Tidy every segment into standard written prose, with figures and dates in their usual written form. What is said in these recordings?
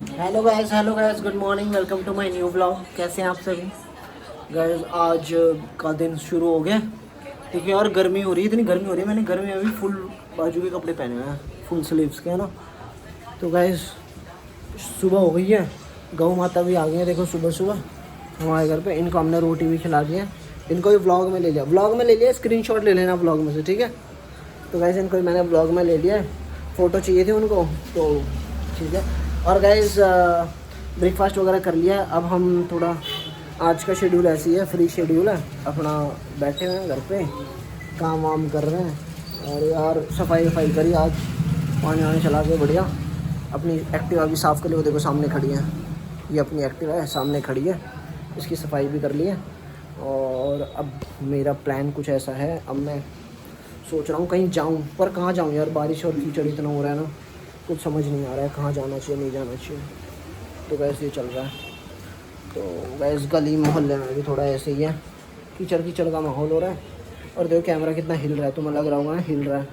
Hello guys, good morning, welcome to my new blog. कैसे हैं आप सभी गाइस? आज का दिन शुरू हो गया। देखिए यार, गर्मी हो रही है, इतनी गर्मी हो रही है। मैंने गर्मी में भी फुल बाजू के कपड़े पहने हुए हैं, फुल स्लीव्स के, है ना। तो गाइस सुबह हो गई है, गौ माता भी आ गई है। देखो सुबह सुबह हमारे घर पे इनको हमने रोटी भी खिला दी है। इनको भी ब्लॉग में ले लिया, स्क्रीनशॉट ले लेना ब्लॉग में से, ठीक है। तो गाइस इनको भी मैंने ब्लॉग में ले लिया है, फ़ोटो चाहिए थी उनको, तो ठीक है। और गाइस ब्रेकफास्ट वगैरह कर लिया है। अब हम थोड़ा, आज का शेड्यूल ऐसी है, फ्री शेड्यूल है अपना, बैठे हुए हैं घर पे, काम वाम कर रहे हैं। और यार सफाई करी आज, पानी वानी चला के बढ़िया। अपनी एक्टिवा भी साफ़ कर ली, वो देखो सामने खड़ी है, ये अपनी एक्टिवा है, सामने खड़ी है, इसकी सफाई भी कर ली है। और अब मेरा प्लान कुछ ऐसा है, अब मैं सोच रहा हूँ कहीं जाऊँ, पर कहाँ जाऊँ यार, बारिश और कीचड़ इतना हो रहा है ना, कुछ समझ नहीं आ रहा है कहाँ जाना चाहिए नहीं जाना चाहिए। तो वैसे ही चल रहा है। तो वैसे गली मोहल्ले में भी थोड़ा ऐसे ही है, कीचड़ का माहौल हो रहा है। और देखो कैमरा कितना हिल रहा है, तुम्हें लग रहा होगा ना हिल रहा है,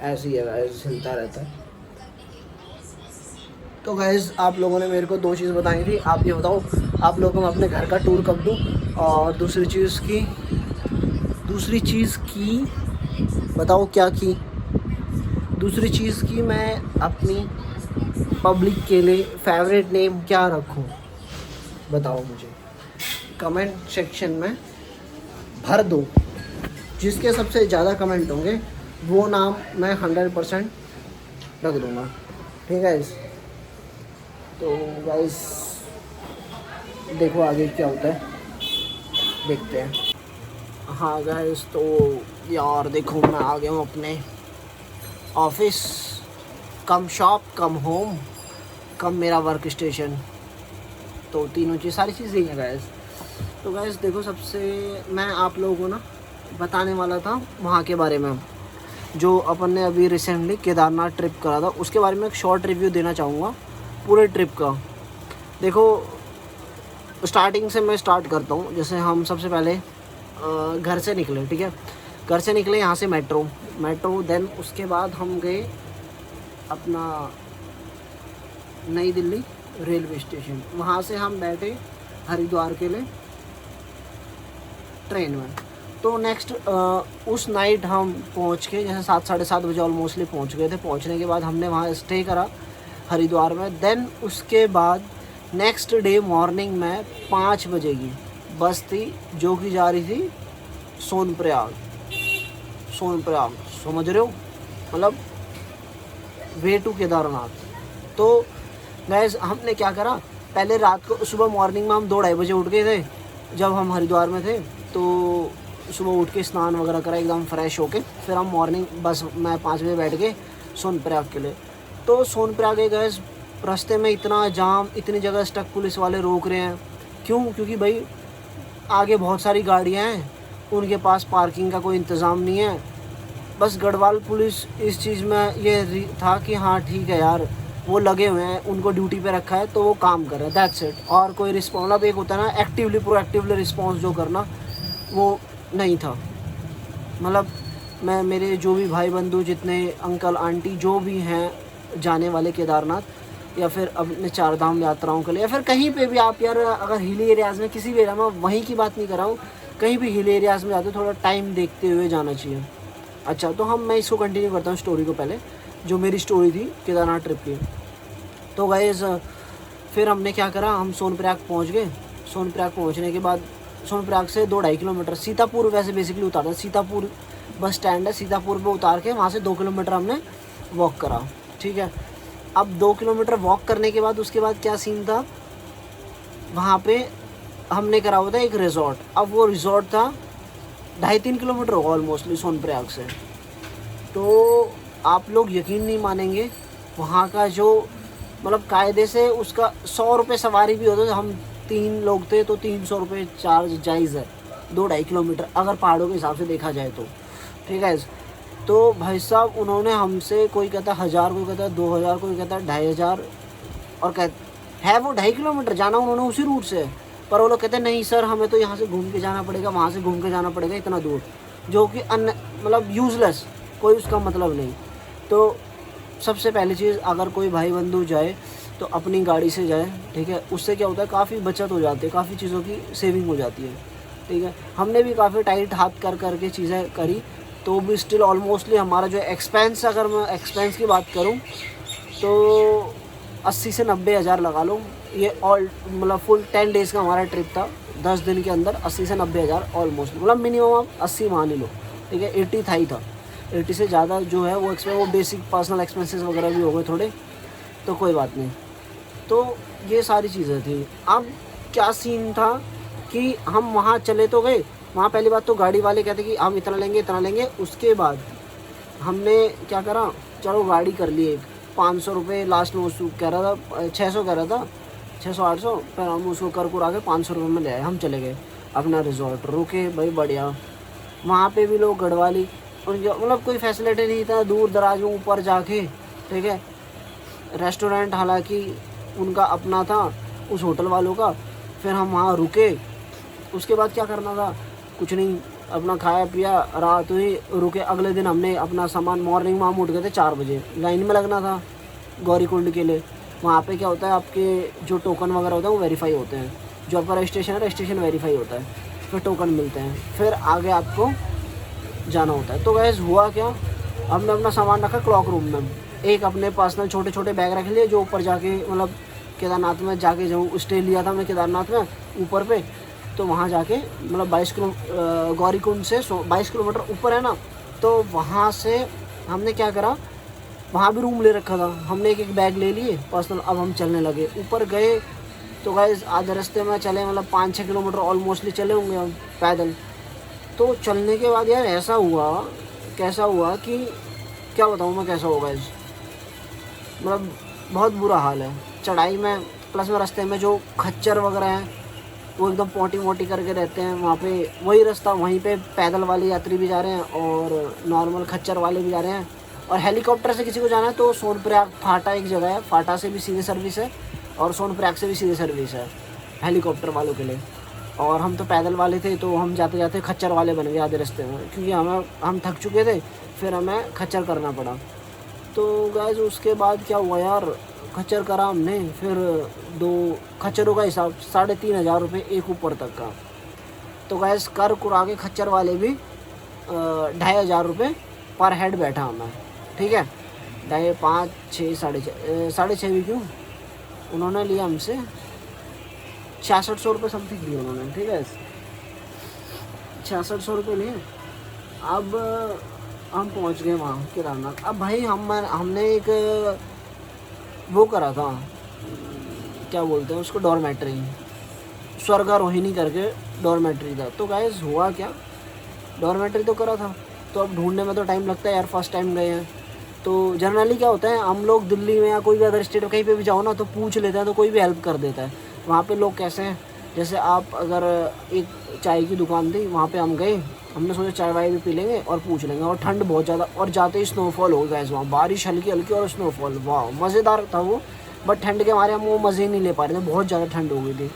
ऐसे ही है वैसे, हिलता रहता है। तो गैस आप लोगों ने मेरे को दो चीज़ बताई थी, आप ये बताओ आप लोगों को मैं अपने घर का टूर कब दूँ। और दूसरी चीज़ की बताओ क्या की, दूसरी चीज़ की मैं अपनी पब्लिक के लिए फेवरेट नेम क्या रखूं, बताओ मुझे, कमेंट सेक्शन में भर दो। जिसके सबसे ज़्यादा कमेंट होंगे वो नाम मैं 100% रख दूँगा, ठीक है गाइस। तो गाइस देखो आगे क्या होता है, देखते हैं। हाँ गाइस, तो यार देखो मैं आ गया हूँ अपने ऑफिस, कम शॉप कम होम कम मेरा वर्क स्टेशन, तो तीनों चीज़, सारी चीज़ यही है गाइस। तो गाइस देखो, सबसे मैं आप लोगों को ना बताने वाला था वहाँ के बारे में, जो अपन ने अभी रिसेंटली केदारनाथ ट्रिप करा था, उसके बारे में एक शॉर्ट रिव्यू देना चाहूँगा पूरे ट्रिप का। देखो स्टार्टिंग से मैं स्टार्ट करता हूँ। जैसे हम सबसे पहले घर से निकले, ठीक है, घर से निकले यहाँ से मेट्रो, देन उसके बाद हम गए अपना नई दिल्ली रेलवे स्टेशन, वहाँ से हम बैठे हरिद्वार के लिए ट्रेन में। तो नेक्स्ट उस नाइट हम पहुँच के, जैसे 7 साढ़े 7 बजे ऑलमोस्टली पहुँच गए थे। पहुँचने के बाद हमने वहाँ स्टे करा हरिद्वार में। देन उसके बाद नेक्स्ट डे मॉर्निंग में 5 बजे की बस थी, जो कि जा रही थी सोनप्रयाग, समझ रहे हो, मतलब वे टू केदारनाथ। तो गैस हमने क्या करा, पहले रात को, सुबह मॉर्निंग में हम 2-2:30 बजे उठ गए थे जब हम हरिद्वार में थे। तो सुबह उठ के स्नान वगैरह करा, एकदम फ्रेश होके, फिर हम मॉर्निंग बस मैं 5 बजे बैठ के सोनप्रयाग के लिए। तो सोनप्रयाग गए गैस, रास्ते में इतना जाम, इतनी जगह स्टक, पुलिस वाले रोक रहे हैं। क्यों? क्योंकि भाई आगे बहुत सारी गाड़ियाँ हैं, उनके पास पार्किंग का कोई इंतज़ाम नहीं है। बस गढ़वाल पुलिस इस चीज़ में ये था कि हाँ ठीक है यार, वो लगे हुए हैं, उनको ड्यूटी पे रखा है तो वो काम कर रहे हैं, दैट्स इट। और कोई रिस्पॉन्स, मतलब एक होता है ना एक्टिवली प्रोएक्टिवली रिस्पॉन्स जो करना, वो नहीं था। मतलब मैं, मेरे जो भी भाई बंधु, जितने अंकल आंटी जो भी हैं जाने वाले केदारनाथ, या फिर अपने 4 धाम यात्राओं के लिए, या फिर कहीं पे भी आप यार, अगर हिली एरियाज़ में, किसी भी एरिया में, वहीं की बात नहीं कर रहा हूँ, कहीं भी हिल एरियाज़ में जाते थोड़ा टाइम देखते हुए जाना चाहिए। अच्छा, तो मैं इसको कंटिन्यू करता हूँ स्टोरी को। पहले जो मेरी स्टोरी थी केदारनाथ ट्रिप की। तो गाइस फिर हमने क्या करा, हम सोनप्रयाग पहुँच गए। सोनप्रयाग पहुँचने के बाद, सोनप्रयाग से 2-2.5 किलोमीटर सीतापुर वैसे बेसिकली उतारता, सीतापुर बस स्टैंड है, सीतापुर पे उतार के वहाँ से 2 किलोमीटर हमने वॉक करा, ठीक है। अब 2 किलोमीटर वॉक करने के बाद उसके बाद क्या सीन था, वहाँ पे हमने करा हुआ था एक रिज़ॉर्ट। अब वो रिज़ॉर्ट था 2.5-3 किलोमीटर होगा ऑलमोस्टली सोनप्रयाग से। तो आप लोग यकीन नहीं मानेंगे, वहाँ का जो, मतलब कायदे से उसका 100 रुपये सवारी भी होता, तो हम 3 लोग थे तो 300 रुपये चार्ज जायज़ है 2-2.5 किलोमीटर, अगर पहाड़ों के हिसाब से देखा जाए तो, ठीक है। तो भाई साहब उन्होंने हमसे, कोई कहता 1000, कोई कहता 2000, कोई कहता 2500, और है वो 2.5 किलोमीटर जाना उन्होंने उसी रूट से, पर वो लोग कहते नहीं सर, हमें तो यहाँ से घूम के जाना पड़ेगा, वहाँ से घूम के जाना पड़ेगा, इतना दूर, जो कि मतलब यूज़लेस, कोई उसका मतलब नहीं। तो सबसे पहली चीज़, अगर कोई भाई बंधु जाए तो अपनी गाड़ी से जाए, ठीक है। उससे क्या होता है, काफ़ी बचत हो जाती है, काफ़ी चीज़ों की सेविंग हो जाती है, ठीक है। हमने भी काफ़ी टाइट हाथ कर के चीज़ें करी, तो भी स्टिल ऑलमोस्टली हमारा जो एक्सपेंस, अगर मैं एक्सपेंस की बात करूँ तो 80 से 90 हज़ार लगा लो। ये ऑल मतलब फुल 10 डेज़ का हमारा ट्रिप था, 10 दिन के अंदर 80 से 90 हज़ार ऑलमोस्ट, मतलब मिनिमम आप 80 मान ही लो, ठीक है। 80 था ही था, 80 से ज़्यादा जो है वो बेसिक पर्सनल एक्सपेंसेस वगैरह भी हो गए थोड़े, तो कोई बात नहीं। तो ये सारी चीज़ें थी। अब क्या सीन था कि हम वहाँ चले तो गए, वहाँ पहली बात तो गाड़ी वाले कहते कि हम इतना लेंगे। उसके बाद हमने क्या करा, चलो गाड़ी कर ली एक, 500 रुपये लास्ट में उसको कह रहा था, 600 कह रहा था, 600-800, फिर हम उसको कर आके 500 रुपये में ले आए। हम चले गए अपना रिजॉर्ट, रुके भाई बढ़िया। वहाँ पे भी लोग गढ़वाली, उनके मतलब कोई फैसिलिटी नहीं था, दूर दराज में ऊपर जाके, ठीक है। रेस्टोरेंट हालांकि उनका अपना था, उस होटल वालों का। फिर हम वहाँ रुके, उसके बाद क्या करना था, कुछ नहीं, अपना खाया पिया, रात हुई, रुके। अगले दिन हमने अपना सामान, मॉर्निंग में हम उठ गए थे 4 बजे, लाइन में लगना था गौरी कुंड के लिए। वहाँ पे क्या होता है, आपके जो टोकन वगैरह होता है वो वेरीफाई होते हैं, जो आपका रजिस्ट्रेशन है, रजिस्ट्रेशन वेरीफाई होता है, फिर टोकन मिलते हैं, फिर आगे आपको जाना होता है। तो गैस हुआ क्या, हमने अपना सामान रखा क्लॉक रूम में, एक अपने पर्सनल छोटे छोटे बैग रख लिए, जो ऊपर जाके मतलब केदारनाथ में जाके जो स्टे लिया था हमने केदारनाथ में ऊपर पे, तो वहाँ जाके मतलब 22 किलो गौरी कुंड से 22 किलोमीटर ऊपर है ना, तो वहाँ से हमने क्या करा, वहाँ भी रूम ले रखा था हमने, एक बैग ले लिए पर्सनल। अब हम चलने लगे, ऊपर गए तो गाइस आधे रास्ते में चले, मतलब 5-6 किलोमीटर ऑलमोस्टली चले होंगे हम पैदल। तो चलने के बाद यार ऐसा हुआ, कैसा हुआ कि क्या बताऊँ मैं कैसा होगा इस, मतलब बहुत बुरा हाल है चढ़ाई में। प्लस में रास्ते में जो खच्चर वगैरह हैं वो एकदम पोटी मोटी करके रहते हैं वहाँ पे, वही रास्ता, वहीं पे पैदल वाले यात्री भी जा रहे हैं और नॉर्मल खच्चर वाले भी जा रहे हैं। और हेलीकॉप्टर से किसी को जाना है तो सोनप्रयाग फाटा एक जगह है, फाटा से भी सीधे सर्विस है और सोनप्रयाग से भी सीधे सर्विस है हेलीकॉप्टर वालों के लिए। और हम तो पैदल वाले थे, तो हम जाते जाते खच्चर वाले बन गए आधे रास्ते में, क्योंकि हम थक चुके थे, फिर हमें खच्चर करना पड़ा। तो गाइस उसके बाद क्या हुआ यार, खच्चर करा हमने, फिर 2 खच्चरों का हिसाब 3,500 रुपये एक ऊपर तक का। तो गाइस कर कुरा के खच्चर वाले भी 2,500 रुपये पर हेड बैठा हमें, ठीक है। 2,500, 5, 6, 6.5 भी क्यों, उन्होंने लिया हमसे 6600 रुपये समथिंग लिए उन्होंने, ठीक है। 6600 रुपये लिए। अब हम पहुंच गए वहाँ केदारनाथ। अब भाई हमने एक वो करा था, क्या बोलते हैं उसको, डॉर्मेट्री, स्वर्गारोहिणी करके डॉर्मेट्री था। तो गाइस हुआ क्या, डॉर्मेट्री तो करा था, तो अब ढूंढने में तो टाइम लगता है यार, फर्स्ट टाइम गए हैं। तो जनरली क्या होता है, हम लोग दिल्ली में या कोई भी अदर स्टेट में कहीं पे भी जाओ ना, तो पूछ लेते हैं, तो कोई भी हेल्प कर देता है। वहाँ पे लोग कैसे हैं, जैसे आप अगर एक चाय की दुकान थी, वहाँ पे हम गए, हमने सोचा चाय वाय भी पी लेंगे और पूछ लेंगे। और ठंड बहुत ज़्यादा, और जाते ही स्नोफॉल हो गया वहाँ, बारिश हल्की हल्की और स्नोफॉल, वाह मज़ेदार था वो। बट ठंड के मारे हम वो मज़े नहीं ले पा रहे थे, बहुत ज़्यादा ठंड हो गई थी।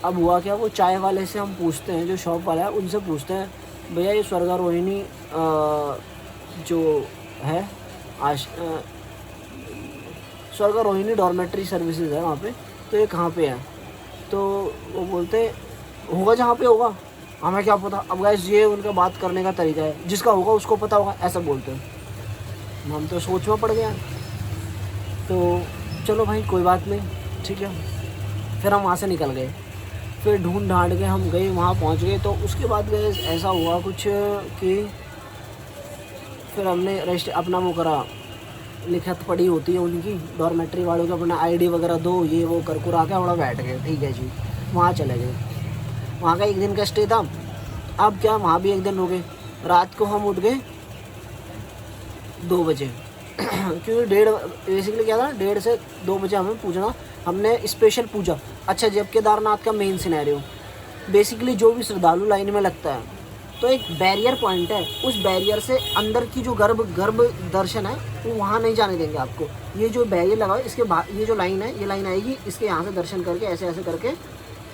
अब हुआ क्या, वो चाय वाले से हम पूछते हैं, जो शॉप वाला है उनसे पूछते हैं, भैया ये स्वर्गारोहिणी जो है स्वर्गारोहिणी डॉर्मेट्री सर्विसेज है वहाँ पे, तो ये कहाँ पे है। तो वो बोलते होगा जहाँ पे होगा, हमें क्या पता। अब गाइस ये उनका बात करने का तरीका है, जिसका होगा उसको पता होगा, ऐसा बोलते हैं। हम तो सोच में पड़ गया, तो चलो भाई कोई बात नहीं, ठीक है। फिर हम वहाँ से निकल गए, फिर ढूंढ ढांड के हम गए, वहाँ पहुँच गए। तो उसके बाद गए ऐसा हुआ कुछ कि फिर हमने अपना वो करा, लिखत पड़ी होती है उनकी डॉर्मेट्री वालों को, अपना आईडी वगैरह दो, ये वो कर कुरा के थोड़ा बैठ गए, ठीक है जी। वहाँ चले गए, वहाँ का एक दिन का स्टे था। अब क्या, वहाँ भी एक दिन रुके, रात को हम उठ गए 2 बजे क्योंकि बेसिकली क्या था, 1:30 से 2 बजे हमें पूछना, हमने स्पेशल पूजा। अच्छा, जब केदारनाथ का मेन सिनेरियो, बेसिकली जो भी श्रद्धालु लाइन में लगता है, तो एक बैरियर पॉइंट है, उस बैरियर से अंदर की जो गर्भ दर्शन है वो वहाँ नहीं जाने देंगे आपको। ये जो बैरियर लगा है, इसके ये जो लाइन है, ये लाइन आएगी, इसके यहाँ से दर्शन करके ऐसे ऐसे करके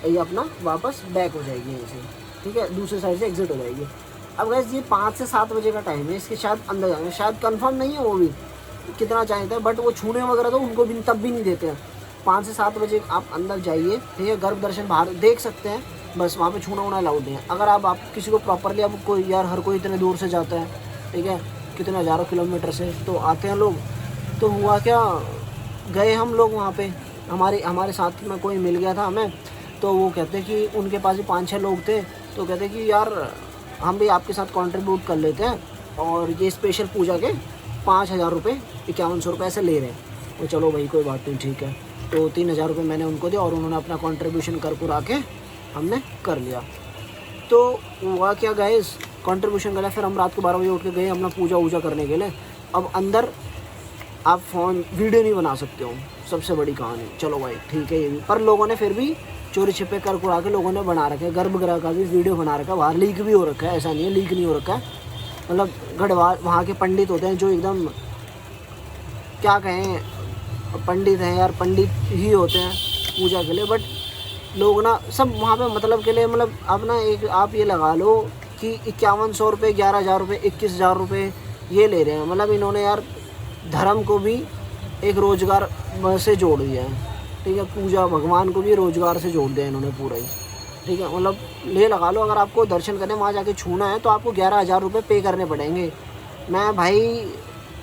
ये अपना वापस बैक हो जाएगी यहाँ से, ठीक है, दूसरे साइड से एग्जिट हो जाएगी। अब गाइस ये 5 से 7 बजे का टाइम है, इसके शायद अंदर जाएंगे, शायद कंफर्म नहीं है वो भी, कितना चाहिए, बट वो छूने वगैरह तो उनको भी तब भी नहीं देते हैं। 5 से 7 बजे आप अंदर जाइए, ठीक है, गर्भ दर्शन बाहर देख सकते हैं, बस वहाँ पे छूना वूना अलाउड नहीं है। अगर आप किसी को प्रॉपरली, अब कोई यार हर कोई इतने दूर से जाता है, ठीक है, कितने हज़ारों किलोमीटर से तो आते हैं लोग। तो हुआ क्या, गए हम लोग वहाँ पे, हमारे साथ में कोई मिल गया था हमें, तो वो कहते कि उनके पास ही 5-6 लोग थे, तो कहते कि यार हम भी आपके साथ कंट्रीब्यूट कर लेते हैं, और ये स्पेशल पूजा के 5,000 रुपये, 5100 रुपये ऐसे ले रहे हैं। तो चलो भाई कोई बात नहीं, ठीक है। तो 3,000 रुपये मैंने उनको दिया और उन्होंने अपना कंट्रीब्यूशन कर के हमने कर लिया। तो हुआ क्या गाइस, कंट्रीब्यूशन कर लिया, फिर हम रात को 12 बजे उठ के गए अपना पूजा वूजा करने के लिए। अब अंदर आप फ़ोन वीडियो नहीं बना सकते हो, सबसे बड़ी कहानी। चलो भाई ठीक है, ये भी, पर लोगों ने फिर भी चोरी छिपे कर के लोगों ने बना रखा है, गर्भगृह का भी वीडियो बना रखा है, बाहर लीक भी हो रखा है, ऐसा नहीं है लीक नहीं हो रखा है। मतलब गढ़वाल वहाँ के पंडित होते हैं जो एकदम क्या कहें, पंडित हैं यार, पंडित ही होते हैं पूजा के लिए, बट लोग ना सब वहाँ पे मतलब के लिए, मतलब अब ना एक आप ये लगा लो कि 5100 रुपये, 11,000 रुपये, 21,000 रुपये ये ले रहे हैं। मतलब इन्होंने यार धर्म को भी एक रोज़गार से जोड़ दिया है, ठीक है, पूजा भगवान को भी रोज़गार से जोड़ दिया इन्होंने पूरा ही, ठीक है। मतलब ले लगा लो, अगर आपको दर्शन करने वहाँ जाके छूना है तो आपको 11,000 रुपये पे करने पड़ेंगे। मैं भाई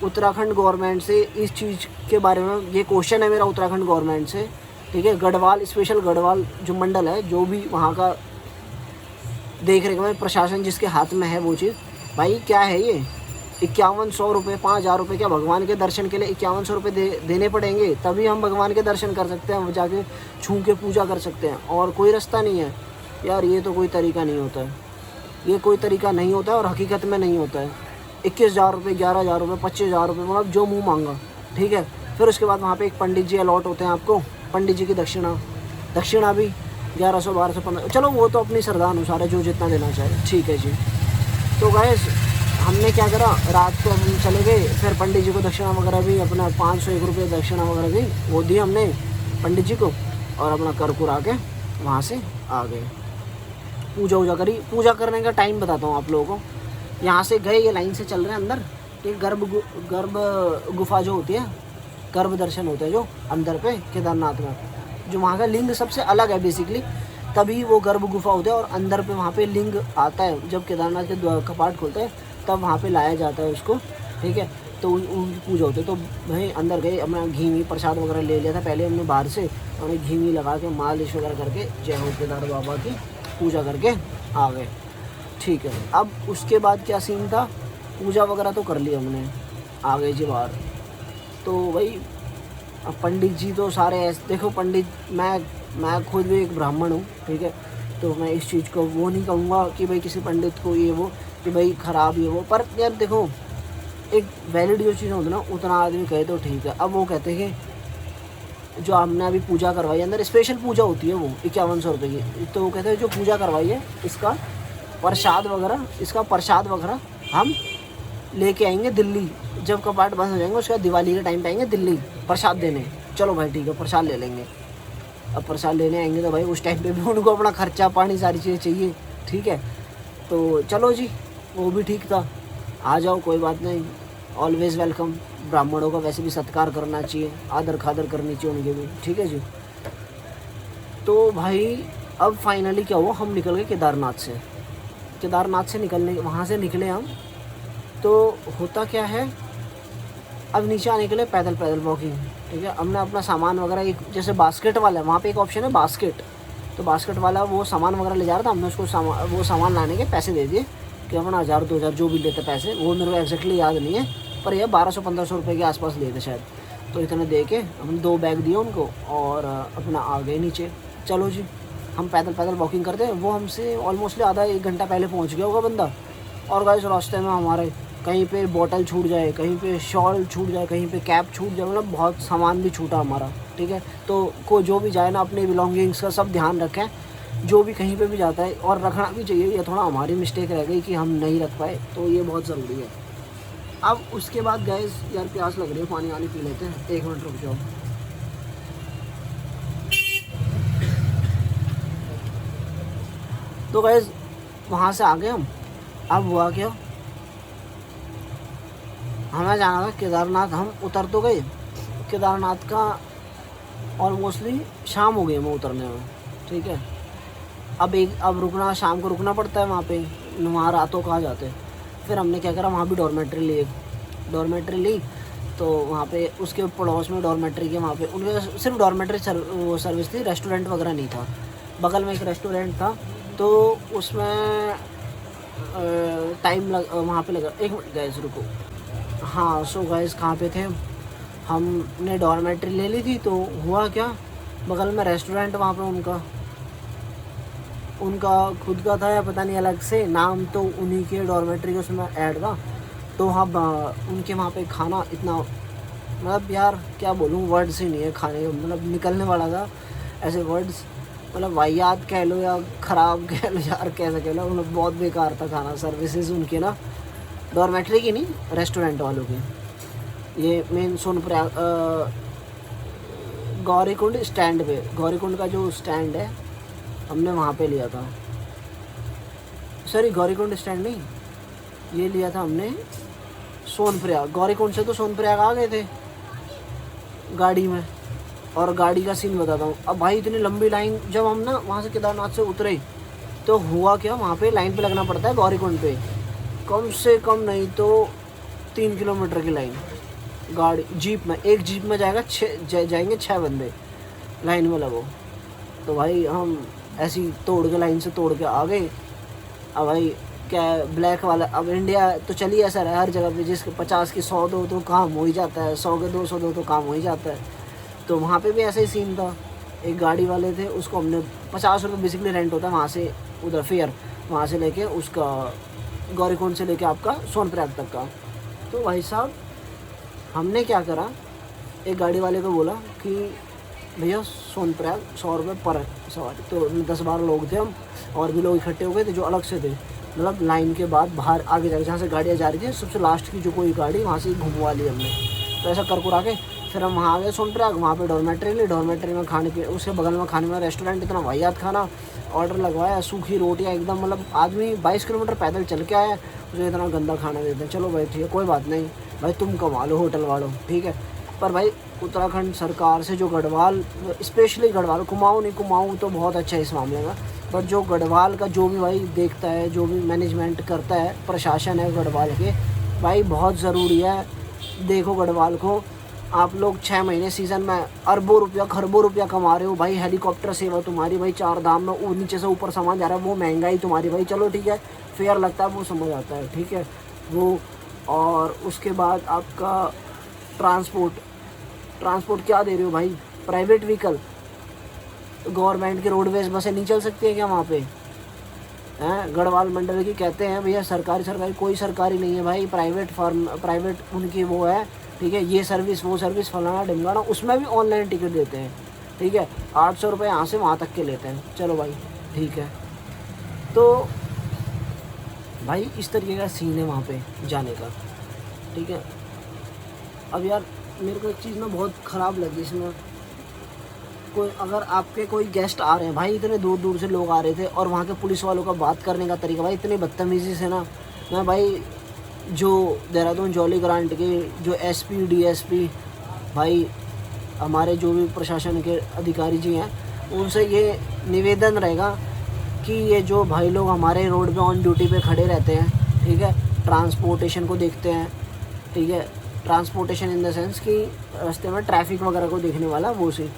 उत्तराखंड गवर्नमेंट से इस चीज़ के बारे में, ये क्वेश्चन है मेरा उत्तराखंड गवर्नमेंट से, ठीक है, गढ़वाल स्पेशल गढ़वाल जो मंडल है, जो भी वहाँ का देख रेख में प्रशासन जिसके हाथ में है वो चीज़, भाई क्या है ये 5100 रुपये, 5,000 रुपये, क्या भगवान के दर्शन के लिए 5100 रुपये देने पड़ेंगे? तभी हम भगवान के दर्शन कर सकते हैं, जाके छू के पूजा कर सकते हैं, और कोई रास्ता नहीं है यार। ये तो कोई तरीका नहीं होता है, ये कोई तरीका नहीं होता है, और हकीकत में नहीं होता है। 21,000 रुपये, 11,000 रुपये, 25,000 रुपये, मतलब जो मुँह मांगा, ठीक है। फिर उसके बाद वहाँ पर एक पंडित जी अलॉट होते हैं आपको, पंडित जी की दक्षिणा भी 1100, 1200, 1500, चलो वो तो अपनी श्रद्धा अनुसार है, जो जितना देना चाहे, ठीक है जी। तो गाइस हमने क्या करा, रात को हम चले गए, फिर पंडित जी को दक्षिणा वगैरह भी अपना 501 रुपये दक्षिणा वगैरह भी वो दी हमने पंडित जी को, और अपना कर आ के वहाँ से आ गए। पूजा वूजा करी। पूजा करने का टाइम बताता हूँ आप लोगों को। यहाँ से गए, ये लाइन से चल रहे हैं अंदर, ठीक, गर्भ गुफा जो होती है, गर्भ दर्शन होते हैं जो अंदर पे केदारनाथ में, जो वहाँ का लिंग सबसे अलग है बेसिकली, तभी वो गर्भ गुफा होते हैं, और अंदर पे वहाँ पे लिंग आता है जब केदारनाथ के कपाट खोलते हैं, तब वहाँ पे लाया जाता है उसको, ठीक है। तो उनकी पूजा होती है। तो भाई अंदर गए, अपना घी प्रसाद वगैरह ले लिया था पहले हमने बाहर से, और घी लगा के मालिश वगैरह करके जय हो केदार बाबा की पूजा करके आ गए, ठीक है। अब उसके बाद क्या सीन था, पूजा वगैरह तो कर ली हमने, आ गए जी बाहर। तो भाई अब पंडित जी तो सारे ऐसे, देखो पंडित, मैं खुद भी एक ब्राह्मण हूँ, ठीक है, तो मैं इस चीज़ को वो नहीं कहूँगा कि भाई किसी पंडित को ये वो कि भाई ख़राब ये वो, पर यार देखो एक वैलिड जो चीज़ होती है ना, उतना आदमी कहे तो ठीक है। अब वो कहते हैं कि जो हमने अभी पूजा करवाई, अंदर स्पेशल पूजा होती है वो 5100 रुपये की, तो वो कहते हैं जो पूजा करवाई है इसका प्रसाद वगैरह हम लेके आएंगे दिल्ली, जब कपाट बंद हो जाएंगे उसके बाद दिवाली के टाइम पे आएंगे दिल्ली प्रसाद देने। चलो भाई ठीक है, प्रसाद ले लेंगे। अब प्रसाद लेने आएंगे तो भाई उस टाइम पे भी उनको अपना खर्चा पानी सारी चीज़ें चाहिए, ठीक है। तो चलो जी, वो भी ठीक था, आ जाओ कोई बात नहीं, ऑलवेज़ वेलकम। ब्राह्मणों का वैसे भी सत्कार करना चाहिए, आदर खादर करनी चाहिए उनके भी, ठीक है जी। तो भाई अब फाइनली क्या हुआ, हम निकल गए केदारनाथ से निकलने, वहाँ से निकले हम। तो होता क्या है, अब नीचे आने के लिए पैदल वॉकिंग, ठीक है। हमने अपना सामान वगैरह, एक जैसे बास्केट वाला है वहाँ पे एक ऑप्शन है बास्केट, तो बास्केट वाला वो सामान वगैरह ले जा रहा था, हमने उसको वो सामान लाने के पैसे दे दिए कि अपना 1000 2000 जो भी लेते पैसे, वो मेरे को एग्जैक्टली याद नहीं है, पर यह 1200-1500 रुपये के आसपास लिए थे शायद। तो इतने दे के हमने 2 बैग दिए उनको और अपना आ गए नीचे। चलो जी, हम पैदल वॉकिंग करते हैं, वो हमसे ऑलमोस्टली आधा 1 घंटा पहले पहुँच गया होगा बंदा। और गाइस रास्ते में हमारे कहीं पे बोतल छूट जाए, कहीं पे शॉल छूट जाए, कहीं पे कैप छूट जाए, मतलब बहुत सामान भी छूटा हमारा, ठीक है। तो जो भी जाए ना अपने बिलोंगिंग्स का सब ध्यान रखें, जो भी कहीं पे भी जाता है, और रखना भी चाहिए। ये थोड़ा हमारी मिस्टेक रह गई कि हम नहीं रख पाए, तो ये बहुत ज़रूरी है। अब उसके बाद गैस यार प्यास लग रही है, पानी वानी पी लेते हैं, 1 मिनट रुक जाओ। तो गैस वहाँ से आ गए हम। अब हुआ क्या, हमें जाना था केदारनाथ, हम उतर तो गए केदारनाथ का, ऑलमोस्टली शाम हो गई हमें उतरने में, ठीक है। अब रुकना, शाम को रुकना पड़ता है वहाँ पे, वहाँ रातों कहाँ जाते। फिर हमने क्या करा, वहाँ भी डॉर्मेट्री ली, डॉर्मेट्री ली। तो वहाँ पे उसके पड़ोस में डॉर्मेट्री के वहाँ पे उनके सिर्फ डॉर्मेट्री सर्विस थी, रेस्टोरेंट वगैरह नहीं था। बगल में एक रेस्टोरेंट था, तो उसमें टाइम वहाँ पे लगा। एक मिनट गाइस रुको। हाँ सो गाइस कहाँ पे थे, हमने डॉर्मेट्री ले ली थी। तो हुआ क्या, बगल में रेस्टोरेंट वहाँ पे उनका खुद का था या पता नहीं अलग से, नाम तो उन्हीं के डॉर्मेट्री के उसमें ऐड था। तो हाँ उनके वहाँ पे खाना इतना, मतलब यार क्या बोलूँ, वर्ड्स ही नहीं है खाने का, मतलब निकलने वाला था ऐसे वर्ड्स, मतलब वाहियात कह लो या ख़राब कह लो यार, कैसे कह लो, मतलब बहुत बेकार था खाना। सर्विसेज उनके ना, डॉर्मेट्री की नहीं, रेस्टोरेंट वालों की। ये मेन सोनप्रयाग गौरीकुंड स्टैंड पे, गौरीकुंड का जो स्टैंड है हमने वहाँ पे लिया था। सॉरी गौरीकुंड स्टैंड नहीं, ये लिया था हमने सोनप्रयाग। गौरीकुंड से तो सोनप्रयाग आ गए थे गाड़ी में। और गाड़ी का सीन बताता हूँ। अब भाई इतनी लंबी लाइन, जब हम ना वहाँ से केदारनाथ से उतरे तो हुआ क्या, वहाँ पे लाइन पे लगना पड़ता है गौरीकुंड पे, कम से कम नहीं तो 3 किलोमीटर की लाइन। गाड़ी जीप में, एक जीप में जाएंगे 6 बंदे, लाइन में लगो। तो भाई हम ऐसी तोड़ के, लाइन से तोड़ के आ गए। अब भाई क्या ब्लैक वाला, अब इंडिया तो चलिए ऐसा है हर जगह पे, जिसके 50 की 100 दो तो काम हो ही जाता है, 100 के 200 दो तो काम हो ही जाता है। तो वहाँ पे भी ऐसा ही सीन था। एक गाड़ी वाले थे, उसको हमने 50 रुपये बेसिकली रेंट होता है वहाँ से, उधर फेयर वहाँ से लेके उसका गौरीकुंड से लेके आपका सोनप्रयाग तक का। तो भाई साहब हमने क्या करा, एक गाड़ी वाले को बोला कि भैया सोनप्रयाग 100 रुपये पर सवारी। तो 10-12 लोग थे हम, और भी लोग इकट्ठे हो गए थे जो अलग से थे, मतलब लाइन के बाद बाहर आगे जाके जहाँ से गाड़ियाँ जा रही थी, सबसे लास्ट की जो कोई गाड़ी वहाँ से घुमवा ली हमने। तो ऐसा कर कुरा के फिर हम वहाँ आ गए सोनप्रयाग। वहाँ पे डॉर्मेट्री ली, डॉर्मेट्री में खाने के, उसके बगल में खाने में रेस्टोरेंट, इतना वाहियात खाना। ऑर्डर लगवाया, सूखी रोटियाँ एकदम, मतलब आदमी 22 किलोमीटर पैदल चल के आया, उसे इतना गंदा खाना देते हैं। चलो भाई ठीक है, कोई बात नहीं भाई, तुम कमा लो होटल वालों, ठीक है। पर भाई उत्तराखंड सरकार से जो गढ़वाल, स्पेशली गढ़वाल, कुमाऊँ नहीं, कुमाऊँ तो बहुत अच्छा है इस मामले में, बट जो गढ़वाल का जो भी भाई देखता है, जो भी मैनेजमेंट करता है, प्रशासन है गढ़वाल के, भाई बहुत ज़रूरी है। देखो गढ़वाल को, आप लोग 6 महीने सीज़न में अरबों रुपया खरबों रुपया कमा रहे हो भाई, हेलीकॉप्टर सेवा तुम्हारी भाई, 4 धाम में नीचे से ऊपर सामान जा रहा है, वो महंगाई तुम्हारी भाई, चलो ठीक है, फेयर लगता है, वो समझ आता है, ठीक है वो। और उसके बाद आपका ट्रांसपोर्ट क्या दे रहे हो भाई, प्राइवेट व्हीकल, गवर्नमेंट की रोडवेज बसें नहीं चल सकती है क्या वहाँ पे हैं? गढ़वाल मंडल की कहते हैं भैया सरकारी कोई सरकारी नहीं है भाई, प्राइवेट उनकी वो है, ठीक है, ये सर्विस वो सर्विस फलाना ढिमकाना, उसमें भी ऑनलाइन टिकट देते हैं, ठीक है, 800 रुपये यहाँ से वहाँ तक के लेते हैं। चलो भाई ठीक है। तो भाई इस तरीके का सीन है वहाँ पे जाने का, ठीक है। अब यार मेरे को एक चीज़ ना बहुत ख़राब लगी इसमें, कोई अगर आपके कोई गेस्ट आ रहे हैं भाई, इतने दूर दूर से लोग आ रहे थे, और वहाँ के पुलिस वालों का बात करने का तरीका भाई इतनी बदतमीज़ी से ना, मैं भाई जो देहरादून जौली ग्रांट के जो एसपी डीएसपी भाई, हमारे जो भी प्रशासन के अधिकारी जी हैं, उनसे ये निवेदन रहेगा कि ये जो भाई लोग हमारे रोड पे ऑन ड्यूटी पे खड़े रहते हैं, ठीक है, ट्रांसपोर्टेशन को देखते हैं, ठीक है, ट्रांसपोर्टेशन इन द सेंस कि रास्ते में ट्रैफिक वगैरह को देखने वाला वो सी,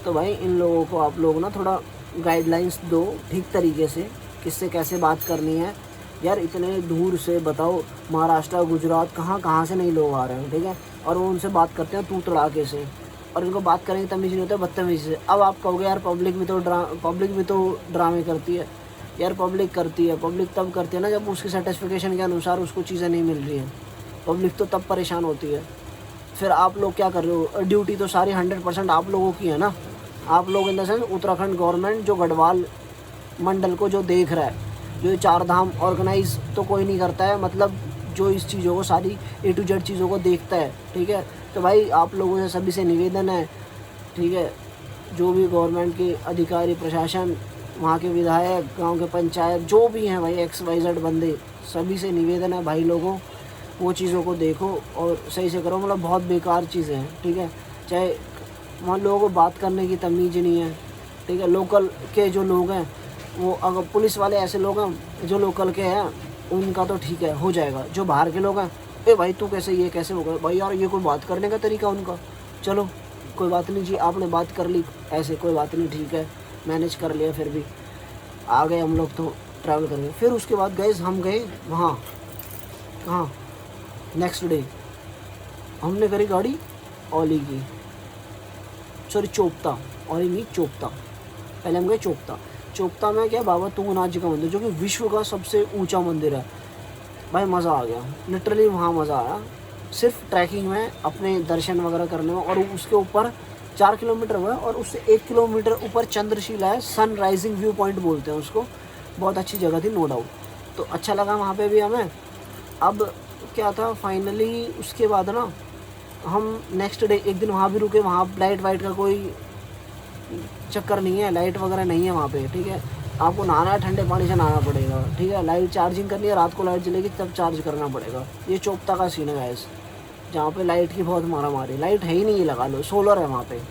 तो भाई इन लोगों को आप लोग ना थोड़ा गाइडलाइंस दो ठीक तरीके से, किससे कैसे बात करनी है यार। इतने दूर से बताओ, महाराष्ट्र गुजरात कहाँ कहाँ से नहीं लोग आ रहे हैं, ठीक है, और वो उनसे बात करते हैं तू तड़ाके से, और इनको बात करेंगे तमीज़ नहीं होता, बदतमीज़ी से। अब आप कहोगे यार पब्लिक भी तो ड्रामे करती है यार, पब्लिक करती है, पब्लिक तब करती है ना जब उसकी सेटिस्फिकेशन के अनुसार उसको चीज़ें नहीं मिल रही हैं, पब्लिक तो तब परेशान होती है। फिर आप लोग क्या कर रहे हो, ड्यूटी तो सारी 100% आप लोगों की है ना, आप लोग in the sense Uttarakhand government जो गढ़वाल मंडल को जो देख रहा है, जो ये 4 धाम ऑर्गेनाइज तो कोई नहीं करता है, मतलब जो इस चीज़ों को सारी A to Z चीज़ों को देखता है, ठीक है। तो भाई आप लोगों से सभी से निवेदन है, ठीक है, जो भी गवर्नमेंट के अधिकारी प्रशासन, वहाँ के विधायक, गांव के पंचायत जो भी हैं भाई, XYZ बंदे, सभी से निवेदन है भाई लोगों वो चीज़ों को देखो और सही से करो। मतलब बहुत बेकार चीज़ें हैं, ठीक है। चाहे वहाँ लोगों को बात करने की तमीज़ नहीं है, ठीक है। लोकल के जो लोग हैं वो, अगर पुलिस वाले ऐसे लोग हैं जो लोकल के हैं उनका तो ठीक है, हो जाएगा। जो बाहर के लोग हैं, ए भाई तू कैसे, ये कैसे हो गया भाई, यार ये कोई बात करने का तरीका उनका। चलो कोई बात नहीं जी, आपने बात कर ली ऐसे, कोई बात नहीं, ठीक है, मैनेज कर लिया। फिर भी आ गए हम लोग तो ट्रैवल करेंगे। फिर उसके बाद गए हम गए वहाँ, कहाँ, नेक्स्ट डे हमने करी गाड़ी ओली की, सॉरी चोपता, ओली नहीं चोपता। पहले हम गए चोपता। चोपता में क्या, बाबा तुंगनाथ जी का मंदिर, जो कि विश्व का सबसे ऊंचा मंदिर है। भाई मज़ा आ गया, लिटरली वहाँ मज़ा आया। सिर्फ ट्रैकिंग में, अपने दर्शन वगैरह करने में। और उसके ऊपर 4 किलोमीटर हुआ है और उससे 1 किलोमीटर ऊपर चंद्रशिला है, सन राइजिंग व्यू पॉइंट बोलते हैं उसको। बहुत अच्छी जगह थी, नो डाउट। तो अच्छा लगा वहाँ पे भी हमें। अब क्या था, फाइनली उसके बाद ना हम नेक्स्ट डे एक दिन वहाँ भी रुके। वहाँ लाइट वाइट का कोई चक्कर नहीं है, लाइट वगैरह नहीं है वहाँ पे, ठीक है। आपको नहाना है, ठंडे पानी से नहाना पड़ेगा, ठीक है। लाइट चार्जिंग करनी है, रात को लाइट जलेगी तब चार्ज करना पड़ेगा। ये चोपता का सीन है गाइस, जहाँ पे लाइट की बहुत मारा मारी। लाइट है ही नहीं, ये लगा लो, सोलर है वहाँ पे।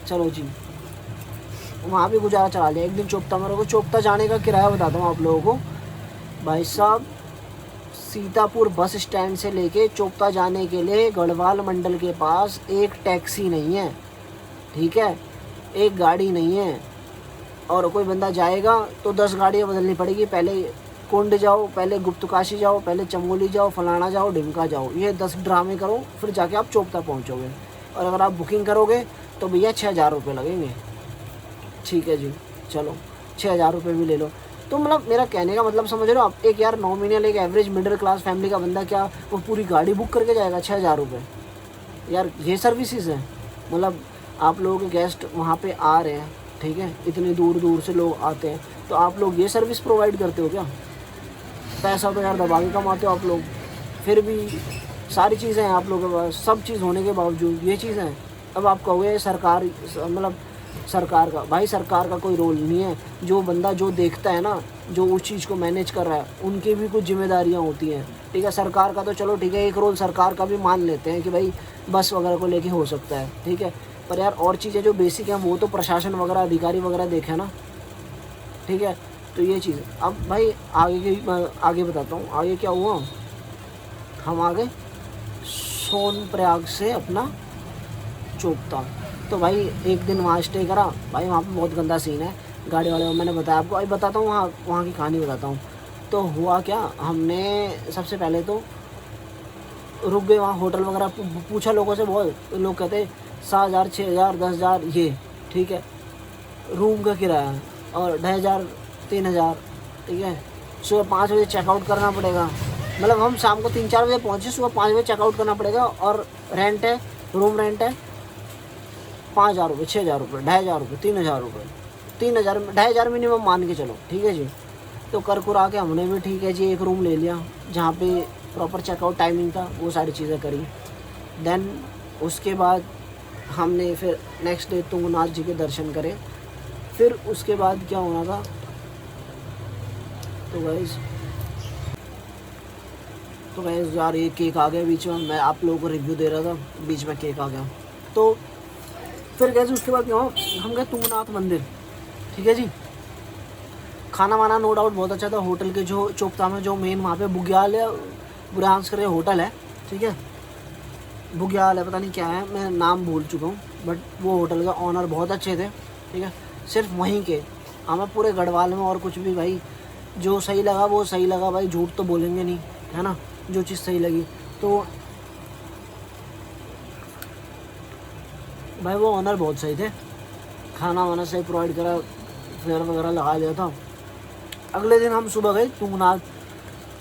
चलो जी, वहाँ भी गुजारा चला लिया एक दिन चोपता में। को चोपता जाने का किराया बताता हूँ आप लोगों को भाई साहब। सीतापुर बस स्टैंड से लेके चोपता जाने के लिए गढ़वाल मंडल के पास एक टैक्सी नहीं है, ठीक है, एक गाड़ी नहीं है। और कोई बंदा जाएगा तो 10 गाड़ियाँ बदलनी पड़ेगी। पहले कुंड जाओ, पहले गुप्तकाशी जाओ, पहले चमोली जाओ, फलाना जाओ, ढिमका जाओ, ये 10 ड्रामे करो, फिर जाके आप चोपता पहुँचोगे। और अगर आप बुकिंग करोगे तो भैया 6,000 रुपये लगेंगे, ठीक है जी। चलो 6,000 रुपये भी ले लो। तो मतलब मेरा कहने का मतलब समझ रहे हो आप, एक यार नॉमिनल एक एवरेज मिडिल क्लास फैमिली का बंदा क्या वो पूरी गाड़ी बुक करके जाएगा 6,000 रुपये? यार ये सर्विसेज है। मतलब आप लोगों के गेस्ट वहाँ पे आ रहे हैं, ठीक है, इतने दूर दूर से लोग आते हैं, तो आप लोग ये सर्विस प्रोवाइड करते हो क्या? पैसा तो यार दबा के कमाते हो आप लोग, फिर भी सारी चीज़ें हैं आप लोगों के पास, सब चीज़ होने के बावजूद ये चीज़ें हैं। अब आप कहोगे सरकार, मतलब सरकार का, भाई सरकार का कोई रोल नहीं है। जो बंदा जो देखता है ना, जो उस चीज़ को मैनेज कर रहा है, उनकी भी कुछ जिम्मेदारियाँ होती हैं, ठीक है। सरकार का तो चलो ठीक है, एक रोल सरकार का भी मान लेते हैं कि भाई बस वगैरह को लेके हो सकता है, ठीक है। पर यार और चीज़ें जो बेसिक हैं वो तो प्रशासन वगैरह, अधिकारी वगैरह देखे ना, ठीक है। तो ये चीज़, अब भाई आगे बताता हूँ आगे क्या हुआ। हम आ गए सोनप्रयाग से अपना चोपता। तो भाई एक दिन वहाँ स्टे करा। भाई वहाँ पे बहुत गंदा सीन है, गाड़ी वाले को मैंने बताया आपको। अभी बताता हूँ वहाँ की कहानी बताता हूँ। तो हुआ क्या, हमने सबसे पहले तो रुक गए वहाँ, होटल वगैरह पूछा लोगों से, बहुत लोग कहते 7,000 6,000 10,000 ये, ठीक है, रूम का किराया, और 2,500 3,000, ठीक है। सुबह 5 बजे चेकआउट करना पड़ेगा। मतलब हम शाम को 3-4 बजे पहुँचे, सुबह 5 बजे चेकआउट करना पड़ेगा। और रेंट है, रूम रेंट है 5,000 रुपये, 6,000 रुपये, 2,500 रुपये, 3,000 रुपये, 3,000 2,500 मिनिमम मान के चलो, ठीक है जी। तो कर कुरा के हमने भी ठीक है जी एक रूम ले लिया जहाँ पे प्रॉपर चेकआउट टाइमिंग था, वो सारी चीज़ें करी। देन उसके बाद हमने फिर नेक्स्ट डे तुंगनाथ जी के दर्शन करे। फिर उसके बाद क्या होना था, तो गाइस यार ये केक आ गया बीच में, मैं आप लोगों को रिव्यू दे रहा था, बीच में केक आ गया। तो फिर गाइस उसके बाद क्या हुआ, हम गए तुंगनाथ मंदिर, ठीक है जी। खाना वाना नो डाउट बहुत अच्छा था। होटल के जो चोपता में जो मेन वहाँ पे बुग्याल है, बुरहांस करके होटल है, ठीक है, बुग्याल है, पता नहीं क्या है, मैं नाम भूल चुका हूँ। बट वो होटल का ऑनर बहुत अच्छे थे, ठीक है। सिर्फ वहीं के, हमें पूरे गढ़वाल में और कुछ भी भाई जो सही लगा वो सही लगा भाई, झूठ तो बोलेंगे नहीं, है ना। जो चीज़ सही लगी तो भाई वो ऑनर बहुत सही थे, खाना वाना सही प्रोवाइड करा, फेयर वगैरह लगा लिया था। अगले दिन हम सुबह गए तुंगनाथ,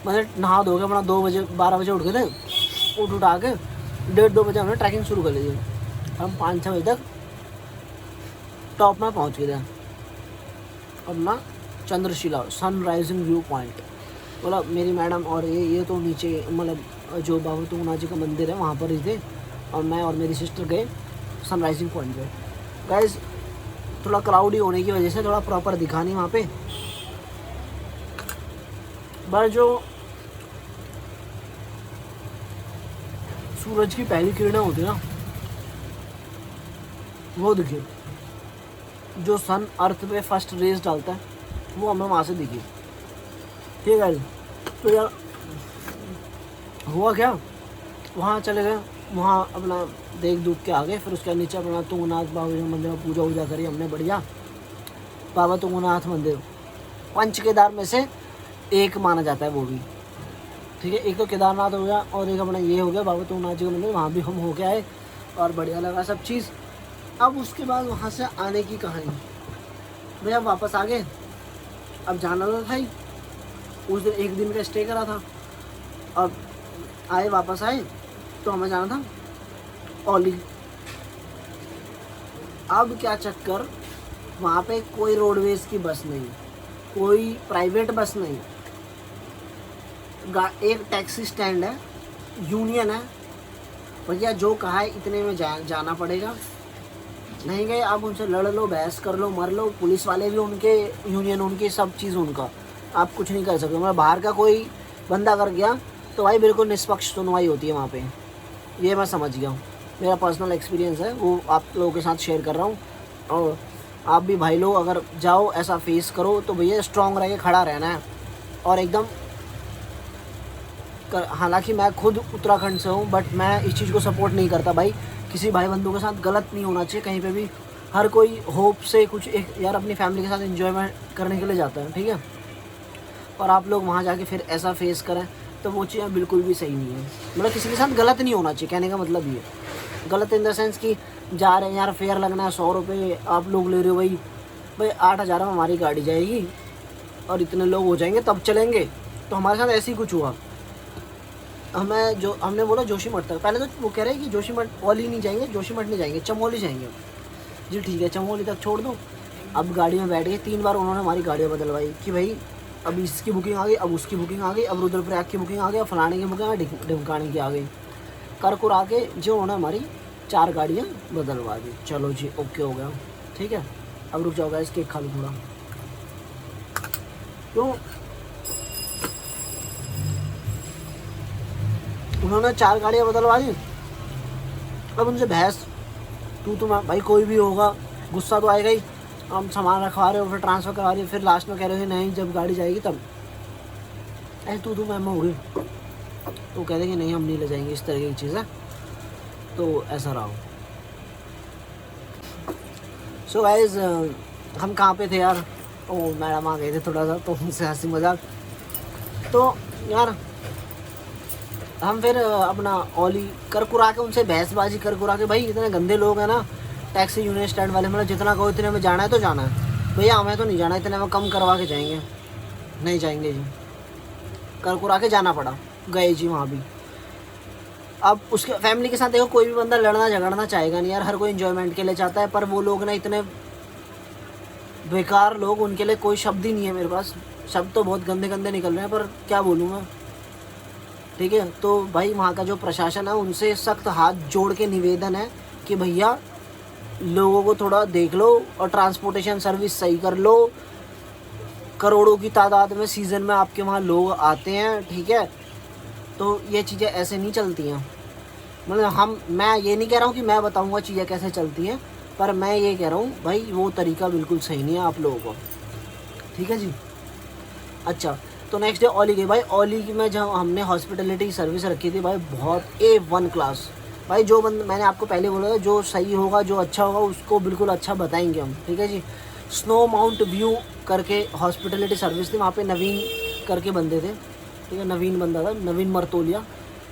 मतलब नहा धो के अपना 2 बजे 12 बजे उठ गए थे। उठा के 1:30-2 बजे हमने ट्रैकिंग शुरू कर ली थी। हम 5-6 बजे तक टॉप में पहुंच गए थे अपना Chandrashila sun rising view point. मतलब मेरी मैडम और ये तो नीचे, मतलब जो बाबा तुंगनाथ जी का मंदिर है वहाँ पर ही थे, और मैं और मेरी सिस्टर गए सन राइजिंग पॉइंट पे। गाइस थोड़ा क्राउडी होने की वजह से थोड़ा प्रॉपर दिखा नहीं वहाँ पे, बट जो सूरज की पहली किरणें होती है ना, वो दिखी, जो सन अर्थ पे फर्स्ट रेज डालता है वो हमें वहाँ से दिखी। ठीक है। तो यार हुआ क्या, वहाँ चले गए, वहाँ अपना देख दुख के आ गए। फिर उसके नीचे अपना तुंगनाथ बाबा जी मंदिर में पूजा वूजा करी हमने बढ़िया। बाबा तुंगनाथ मंदिर पंच केदार में से एक माना जाता है वो भी। ठीक है, एक तो केदारनाथ हो गया और एक अपना ये हो गया बाबा तुंगनाथ जी का मंदिर, वहाँ भी हम हो के आए और बढ़िया लगा सब चीज़। अब उसके बाद वहाँ से आने की कहानी, भैया वापस आ गए। अब जाना तो था ही, उस दिन एक दिन का स्टे करा था। अब आए, वापस आए तो हमें जाना था ओली। अब क्या चक्कर, वहाँ पे कोई रोडवेज की बस नहीं, कोई प्राइवेट बस नहीं, एक टैक्सी स्टैंड है, यूनियन है। भैया जो कहा है इतने में जाना पड़ेगा। नहीं गए, आप उनसे लड़ लो, बहस कर लो, मर लो, पुलिस वाले भी उनके, यूनियन उनकी, सब चीज़ उनका, आप कुछ नहीं कर सकते। मतलब बाहर का कोई बंदा कर गया तो भाई बिल्कुल निष्पक्ष सुनवाई होती है वहाँ पे, ये मैं समझ गया हूँ। मेरा पर्सनल एक्सपीरियंस है, वो आप लोगों के साथ शेयर कर रहा हूँ। और आप भी भाई लोग अगर जाओ ऐसा फेस करो तो भैया स्ट्रॉन्ग रह के खड़ा रहना है और एकदम। हालांकि मैं खुद उत्तराखंड से हूँ, बट मैं इस चीज़ को सपोर्ट नहीं करता भाई। किसी भाई बंधु के साथ गलत नहीं होना चाहिए कहीं पे भी। हर कोई होप से कुछ एक यार अपनी फैमिली के साथ एंजॉयमेंट करने के लिए जाता है, ठीक है। और आप लोग वहाँ जाके फिर ऐसा फेस करें तो वो चीज़ें बिल्कुल भी सही नहीं है। मतलब किसी के साथ गलत नहीं होना चाहिए, कहने का मतलब ये गलत इन द सेंस कि जा रहे हैं यार, फेयर लगना है 100 रुपये आप लोग ले रहे हो, भाई 8,000 में हमारी गाड़ी जाएगी और इतने लोग हो जाएंगे तब चलेंगे। तो हमारे साथ ऐसे ही कुछ हुआ। हमने बोला जोशीमठ तक, पहले तो वो कह रहे हैं कि जोशीमठ ओली नहीं जाएंगे, जोशीमठ नहीं जाएंगे, चमोली जाएंगे। जी ठीक है, चमोली तक छोड़ दो। अब गाड़ी में बैठ गए, 3 बार उन्होंने हमारी गाड़ियाँ बदलवाई कि भाई अब इसकी बुकिंग आ गई, अब उसकी बुकिंग आ गई, अब रुद्रप्रयाग की बुकिंग आ गई, अब फलाने की बुकिंग आ गई, ढिमकाने की आ गई। कर कुरा के जो उन्होंने हमारी 4 गाड़ियाँ बदलवा दी। चलो जी ओके हो गया, ठीक है। अब रुक जाओ गाइस, केक खा लो थोड़ा। तो उन्होंने 4 गाड़ियाँ बदलवा दी। अब उनसे बहस, तू भाई कोई भी होगा, गुस्सा तो आएगा ही। हम सामान रखवा रहे हो, फिर ट्रांसफ़र करवा रहे हो, फिर लास्ट में कह रहे हो नहीं जब गाड़ी जाएगी तब। ऐसे तू मैम हो गई तो कह देंगे नहीं हम नहीं ले जाएंगे, इस तरह की चीज़ है। तो ऐसा रहा। सो गाइस हम कहाँ पे थे यार, ओ मैडम आ गए थे थोड़ा सा, तो उनसे हंसी मजाक। तो यार हम फिर अपना ओली कर कुरा के, उनसे बहसबाजी कर कुरा के, भाई इतने गंदे लोग हैं ना टैक्सी यूनियन स्टैंड वाले, मतलब जितना कहो इतने में जाना है तो जाना है भैया, हमें तो नहीं जाना, इतने में कम करवा के जाएंगे। नहीं जाएंगे जी, कर कुरा के जाना पड़ा, गए जी वहाँ भी। अब उसके फैमिली के साथ देखो, कोई भी बंदा लड़ना झगड़ना चाहेगा नहीं यार, हर कोई एंजॉयमेंट के लिए चाहता है। पर वो लोग ना इतने बेकार लोग, उनके लिए कोई शब्द ही नहीं है मेरे पास। शब्द तो बहुत गंदे गंदे निकल रहे हैं पर क्या बोलूँ मैं, ठीक है। तो भाई वहाँ का जो प्रशासन है उनसे सख्त हाथ जोड़ के निवेदन है कि भैया लोगों को थोड़ा देख लो और ट्रांसपोर्टेशन सर्विस सही कर लो। करोड़ों की तादाद में सीज़न में आपके वहाँ लोग आते हैं, ठीक है। तो ये चीज़ें ऐसे नहीं चलती हैं। मतलब मैं ये नहीं कह रहा हूँ कि मैं बताऊँगा चीज़ें कैसे चलती हैं, पर मैं ये कह रहा हूँ भाई वो तरीका बिल्कुल सही नहीं है आप लोगों को, ठीक है जी। अच्छा, तो नेक्स्ट डे ओली गई। भाई ओली की में जब हमने हॉस्पिटलिटी सर्विस रखी थी भाई, बहुत A1 क्लास। भाई जो मैंने आपको पहले बोला था, जो सही होगा जो अच्छा होगा उसको बिल्कुल अच्छा बताएंगे हम, ठीक है जी। स्नो माउंट व्यू करके हॉस्पिटलिटी सर्विस थी, वहाँ पे नवीन करके बंदे थे, ठीक है। नवीन बंदा था, नवीन मरतोलिया,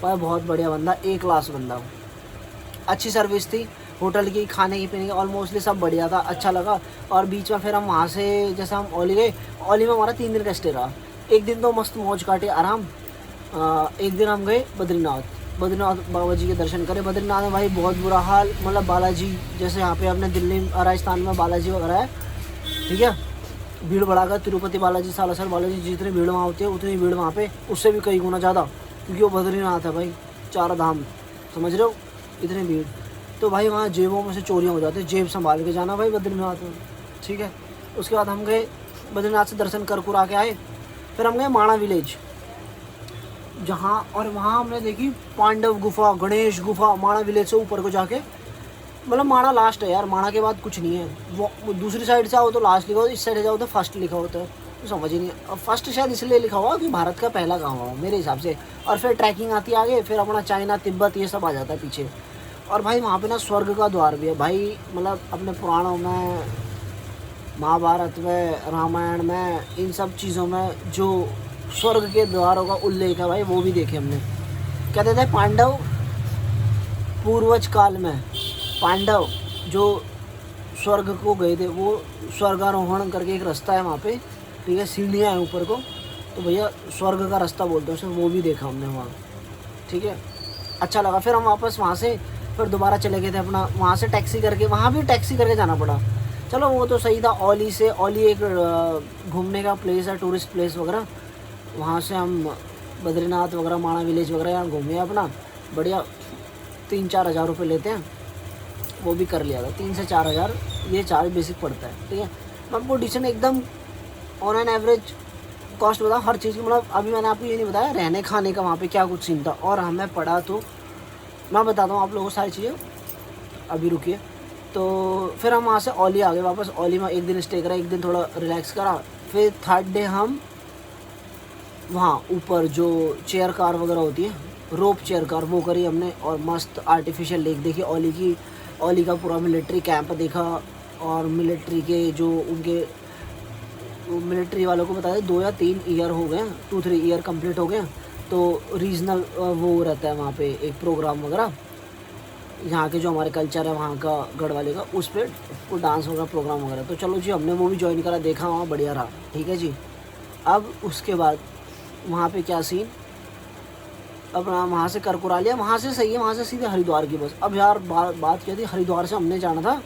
भाई बहुत बढ़िया बंदा, A क्लास बंदा। अच्छी सर्विस थी, होटल की, खाने की, पीने की, ऑलमोस्टली सब बढ़िया था, अच्छा लगा। और बीच में फिर हम वहाँ से जैसे हम ओली गए, ओली में हमारा 3 दिन का स्टे रहा। एक दिन तो मस्त मौज काटे आराम। एक दिन हम गए बद्रीनाथ बाबा जी के दर्शन करें। बद्रीनाथ में भाई बहुत बुरा हाल, मतलब बालाजी जैसे यहाँ पे अपने दिल्ली राजस्थान में बालाजी वगैरह है, ठीक है। भीड़ बढ़ाकर तिरुपति बालाजी, सालासर बालाजी, जितनी भीड़ वहाँ होती है उतनी भीड़ वहाँ पे उससे भी कई गुना ज़्यादा, क्योंकि वो बद्रीनाथ है भाई, 4 धाम, समझ रहे हो, इतनी भीड़। तो भाई वहाँ जेबों में से चोरियाँ हो जाती है, जेब संभाल के जाना भाई बद्रीनाथ में, ठीक है। उसके बाद हम गए बद्रीनाथ से दर्शन कर कुरा के आए। फिर हम गए माणा विलेज। जहाँ, और वहाँ हमने देखी पांडव गुफा, गणेश गुफा, माणा विलेज से ऊपर को जाके, मतलब माणा लास्ट है यार, माणा के बाद कुछ नहीं है। वो दूसरी साइड से आओ तो लास्ट लिखा होता है, इस साइड जाओ तो फर्स्ट लिखा होता है, तो समझ ही नहीं। अब फर्स्ट शायद इसलिए लिखा हुआ कि भारत का पहला गाँव हो मेरे हिसाब से, और फिर ट्रैकिंग आती है आगे, फिर अपना चाइना तिब्बत ये सब आ जाता है पीछे। और भाई वहाँ पे ना स्वर्ग का द्वार भी है भाई, मतलब अपने पुराणों में, महाभारत में, रामायण में, इन सब चीज़ों में जो स्वर्ग के द्वारों का उल्लेख है भाई, वो भी देखे हमने। कहते थे पांडव पूर्वज काल में, पांडव जो स्वर्ग को गए थे, वो स्वर्गारोहण करके एक रास्ता है वहाँ पे, ठीक है, सीढ़ियाँ हैं ऊपर को, तो भैया स्वर्ग का रास्ता बोलते हैं उसे, वो भी देखा हमने वहाँ, ठीक है, अच्छा लगा। फिर हम वापस वहाँ से फिर दोबारा चले गए थे अपना, वहाँ से टैक्सी करके, वहाँ भी टैक्सी करके जाना पड़ा, चलो वो तो सही था। ओली से, ओली एक घूमने का प्लेस है, टूरिस्ट प्लेस वगैरह, वहाँ से हम बद्रीनाथ वगैरह, माणा विलेज वगैरह यहाँ घूमे अपना, बढ़िया 3-4 हज़ार रुपये लेते हैं, वो भी कर लिया था, 3 से 4 हज़ार ये चार्ज बेसिक पड़ता है, ठीक है। मैं आपको डिसीजन एकदम ऑन एन एवरेज कॉस्ट बताऊँ हर चीज़ की, मतलब अभी मैंने आपको ये नहीं बताया रहने खाने का वहाँ पे क्या कुछ सीन था, और हमें पड़ा तो मैं बताता हूँ आप लोगों को सारी चीज़ें, अभी रुकिए। तो फिर हम वहाँ से ओली आ गए वापस, ओली में एक दिन स्टे करा, एक दिन थोड़ा रिलैक्स करा, फिर थर्ड डे हम वहाँ ऊपर जो चेयर कार वगैरह होती है, रोप चेयर कार, वो करी हमने, और मस्त आर्टिफिशियल लेक देखी ओली की, ओली का पूरा मिलिट्री कैंप देखा, और मिलिट्री के जो उनके मिलिट्री वालों को बता दें 2 या 3 ईयर हो गए, 2-3 ईयर कंप्लीट हो गए, तो रीजनल वो रहता है वहाँ पे एक प्रोग्राम वगैरह, यहाँ के जो हमारे कल्चर है वहाँ का गढ़वाले का, उस पर वो डांस वगैरह प्रोग्राम वगैरह, तो चलो जी हमने वो भी ज्वाइन करा, देखा वहाँ बढ़िया रहा, ठीक है जी। अब उसके बाद वहाँ पे क्या सीन, अपना वहाँ से करकुरा लिया, वहाँ से सही है, वहाँ से सीधे हरिद्वार की बस। अब यार बात क्या थी, हरिद्वार से हमने जाना था,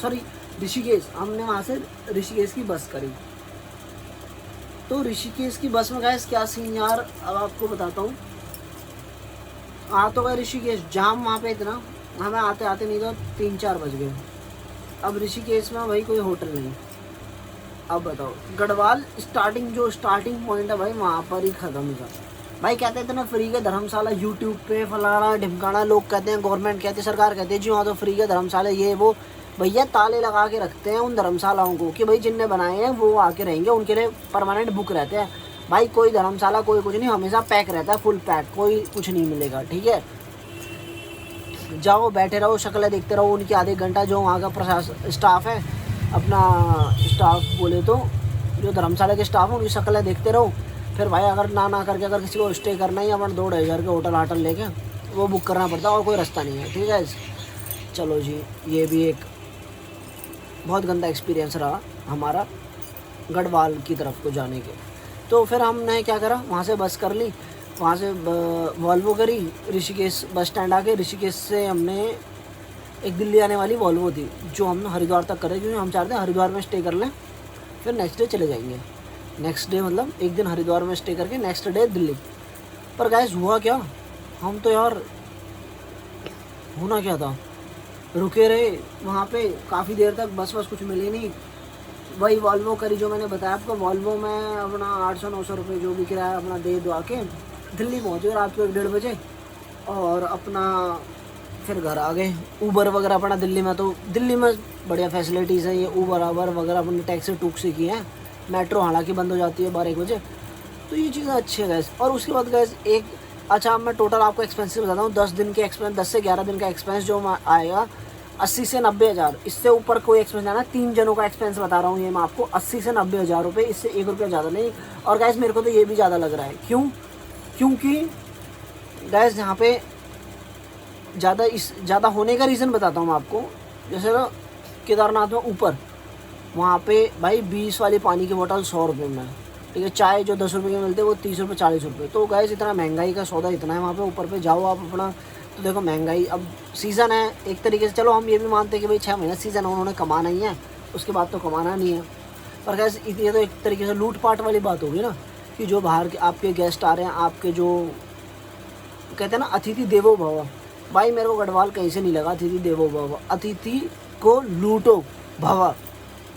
सॉरी ऋषिकेश, हमने वहाँ से ऋषिकेश की बस करी। तो ऋषिकेश की बस में गैस क्या सीन यार, अब आपको बताता हूँ। आ तो गए ऋषिकेश, जाम वहाँ पे इतना, हमें आते आते नहीं तो 3-4 बज गए। अब ऋषिकेश में भाई कोई होटल नहीं, अब बताओ गढ़वाल स्टार्टिंग पॉइंट है भाई, वहाँ पर ही ख़त्म ही था भाई। कहते थे ना फ्री के धर्मशाला यूट्यूब पे फलाना ढिमकाना, लोग कहते हैं, गवर्नमेंट कहते हैं, सरकार कहते हैं जी वहाँ तो फ्री के धर्मशाला ये वो, भैया ताले लगा के रखते हैं उन धर्मशालाओं को कि भाई जिनने बनाए हैं वो आके रहेंगे, उनके लिए परमानेंट बुक रहते हैं भाई। कोई धर्मशाला कोई कुछ नहीं, हमेशा पैक रहता है, फुल पैक, कोई कुछ नहीं मिलेगा, ठीक है। जाओ बैठे रहो, शक्लें देखते रहो उनकी, आधे घंटा जो वहाँ का प्रशासन स्टाफ है, अपना स्टाफ बोले तो जो धर्मशाला के स्टाफ है उनकी शक्लें देखते रहो। फिर भाई अगर ना करके अगर किसी को स्टे करना है, अपन 2-2.5 के होटल आटल लेके वो बुक करना पड़ता है, और कोई रास्ता नहीं है, ठीक है। चलो जी, ये भी एक बहुत गंदा एक्सपीरियंस रहा हमारा गढ़वाल की तरफ को जाने के। तो फिर हमने क्या करा, वहाँ से बस कर ली, वहाँ से वॉल्वो करी, ऋषिकेश बस स्टैंड आके, ऋषिकेश से हमने एक दिल्ली आने वाली वॉल्वो थी जो हम हरिद्वार तक कर रहे, क्योंकि हम चाहते हैं हरिद्वार में स्टे कर लें, फिर नेक्स्ट डे चले जाएंगे। नेक्स्ट डे मतलब एक दिन हरिद्वार में स्टे करके नेक्स्ट डे दिल्ली। पर गाइस हुआ क्या, हम तो यार होना क्या था, रुके रहे वहाँ पे काफ़ी देर तक, बस कुछ मिली नहीं। वही वॉल्वो करी जो मैंने बताया आपको, वॉल्वो में अपना 800-900 रुपये जो भी किराया अपना दे दो आके दिल्ली पहुँचे रात को 1-1:30 बजे, और अपना फिर घर आ गए। ऊबर वगैरह अपना दिल्ली में बढ़िया फैसिलिटीज़ हैं, ये ऊबर वगैरह अपनी टैक्सी टूक्सी की हैं, मेट्रो हालांकि बंद हो जाती है 12-1 बजे, तो ये चीज़ें अच्छी है गैस। और उसके बाद गैस एक अच्छा, मैं टोटल आपको एक्सपेंसिव बताता हूँ, 10 दिन के एक्सपेंस, 10 से 11 दिन का एक्सपेंस जो आएगा 80 से 90 हज़ार, इससे ऊपर कोई एक्सपेंस नहीं आना। 3 जनों का एक्सपेंस बता रहा हूँ ये मैं आपको, 80 से 90 हज़ार रुपये, इससे 1 रुपया ज़्यादा नहीं। और गैस मेरे को तो ये भी ज़्यादा लग रहा है, क्योंकि गैस यहाँ पे ज़्यादा होने का रीज़न बताता हूँ मैं आपको। जैसे ना केदारनाथ में ऊपर, वहाँ पे भाई 20 वाली पानी की बोतल 100 रुपये में, ठीक है। चाय जो 10 रुपये के मिलते हैं वो 30 रुपये 40 रुपये। तो गैस इतना महंगाई का सौदा इतना है वहाँ पे, ऊपर पे जाओ आप अपना, तो देखो महंगाई। अब सीज़न है एक तरीके से, चलो हम ये भी मानते हैं कि भाई 6 महीने सीज़न है, उन्होंने कमाना ही है, उसके बाद तो कमाना नहीं है। पर गैस ये तो एक तरीके से लूट पाट वाली बात होगी ना, कि जो बाहर के आपके गेस्ट आ रहे हैं, आपके जो कहते हैं ना अतिथि देवो भव, भाई मेरे को गढ़वाल कहीं से नहीं लगा अतिथि देवो भव, अतिथि को लूटो भव,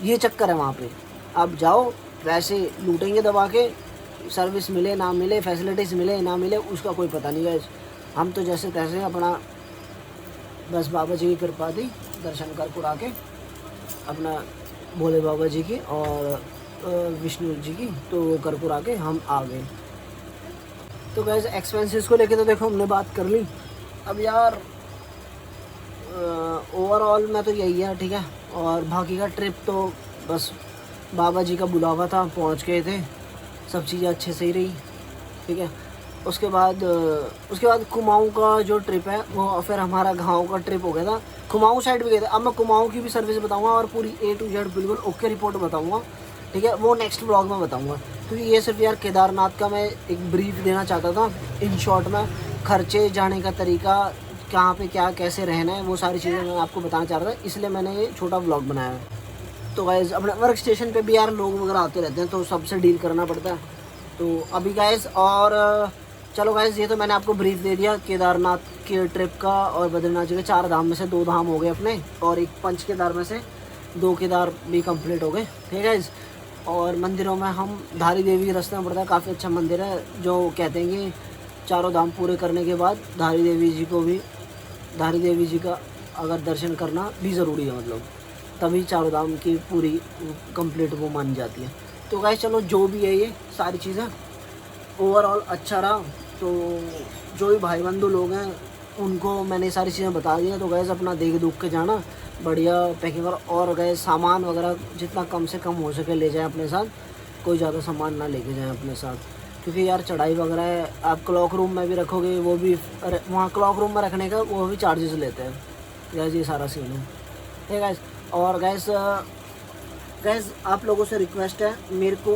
ये चक्कर है वहाँ पे। आप जाओ वैसे लूटेंगे दबा के, सर्विस मिले ना मिले, फैसिलिटीज़ मिले ना मिले, उसका कोई पता नहीं गाइस। हम तो जैसे तैसे अपना बस बाबा जी की कृपा थी, दर्शन कर पुरा के अपना भोले बाबा जी की और विष्णु जी की, तो वो कर पुरा के हम आ गए। तो गाइस एक्सपेंसेस को लेके तो देखो हमने बात कर ली। अब यार ओवरऑल में तो यही है, ठीक है। और बाकी का ट्रिप तो बस बाबा जी का बुलावा था, पहुंच गए थे, सब चीज़ें अच्छे से ही रही, ठीक है। उसके बाद कुमाऊँ का जो ट्रिप है वो फिर हमारा गांव का ट्रिप हो गया था। कुमाऊँ साइड भी गए थे। अब मैं कुमाऊँ की भी सर्विस बताऊंगा और पूरी A to Z बिल्कुल ओके रिपोर्ट बताऊंगा, ठीक है। वो नेक्स्ट ब्लॉग में बताऊंगा, क्योंकि ये सिर्फ यार केदारनाथ का मैं एक ब्रीफ देना चाहता था इन शॉर्ट में। खर्चे, जाने का तरीका, कहाँ पे क्या कैसे रहना है, वो सारी चीज़ें मैं आपको बताना चाह रहा था, इसलिए मैंने ये छोटा ब्लॉग बनाया है। तो गाइज़ अपने वर्क स्टेशन पे भी यार लोग वगैरह आते रहते हैं, तो सबसे डील करना पड़ता है। तो अभी गाइज़ और चलो गाइज़, ये तो मैंने आपको ब्रीफ दे दिया केदारनाथ के ट्रिप का और बद्रीनाथ जी के 4 धाम में से 2 धाम हो गए अपने, और एक पंच केदार में से 2 केदार भी कंप्लीट हो गए, ठीक है गाइज़। और मंदिरों में हम धारी देवी रास्ते में पड़ता है, काफ़ी अच्छा मंदिर है, जो कहते हैं कि 4 धाम पूरे करने के बाद धारी देवी जी का अगर दर्शन करना भी ज़रूरी है, मतलब तभी 4 धाम की पूरी कंप्लीट वो मानी जाती है। तो गाइस चलो, जो भी है ये सारी चीज़ें ओवरऑल अच्छा रहा। तो जो भी भाई बंधु लोग हैं उनको मैंने सारी चीज़ें बता दी हैं। तो गाइस अपना देख दुख के जाना, बढ़िया पैकिंग और गाइस सामान वगैरह जितना कम से कम हो सके ले जाएं अपने साथ, कोई ज़्यादा सामान ना लेके जाएं अपने साथ, क्योंकि यार चढ़ाई वगैरह है। आप क्लॉक रूम में भी रखोगे, वो भी वहाँ क्लॉक रूम में रखने का वो भी चार्जेस लेते हैं गाइस, ये सारा सीन है, ठीक है गाइस। और गाइस आप लोगों से रिक्वेस्ट है, मेरे को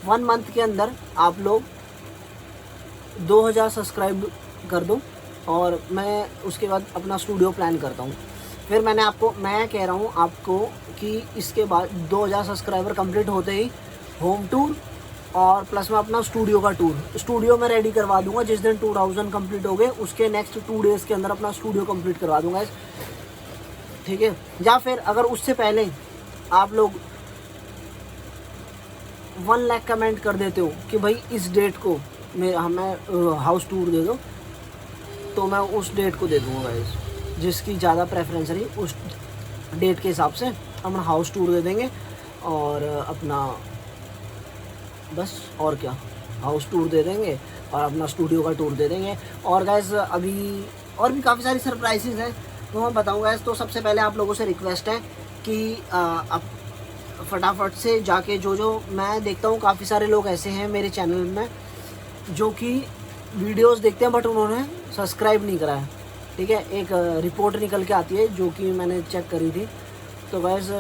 1 मंथ के अंदर आप लोग 2000 सब्सक्राइब कर दो, और मैं उसके बाद अपना स्टूडियो प्लान करता हूँ। फिर मैं कह रहा हूँ आपको कि इसके बाद 2000 सब्सक्राइबर कंप्लीट होते ही होम टूर और प्लस में अपना स्टूडियो का स्टूडियो में रेडी करवा दूंगा। जिस दिन 2000 कंप्लीट हो गए उसके नेक्स्ट 2 डेज़ के अंदर अपना स्टूडियो कंप्लीट करवा दूंगा, ठीक है। या फिर अगर उससे पहले आप लोग 1 लाख कमेंट कर देते हो कि भाई इस डेट को हमें हाउस टूर दे दो, तो मैं उस डेट को दे दूँगा गाइस। जिसकी ज़्यादा प्रेफरेंस रही उस डेट के हिसाब से हम हाउस टूर दे देंगे, और अपना बस और क्या, हाउस टूर दे देंगे और अपना स्टूडियो का टूर दे देंगे। और गाइस अभी और भी काफ़ी सारी सरप्राइजेज़ हैं, तो मैं बताऊँगा। तो सबसे पहले आप लोगों से रिक्वेस्ट है कि आप फटाफट से जाके जो मैं देखता हूँ काफ़ी सारे लोग ऐसे हैं मेरे चैनल में जो कि वीडियोस देखते हैं बट उन्होंने सब्सक्राइब नहीं करा है, ठीक है। एक रिपोर्ट निकल के आती है जो कि मैंने चेक करी थी, तो गाइस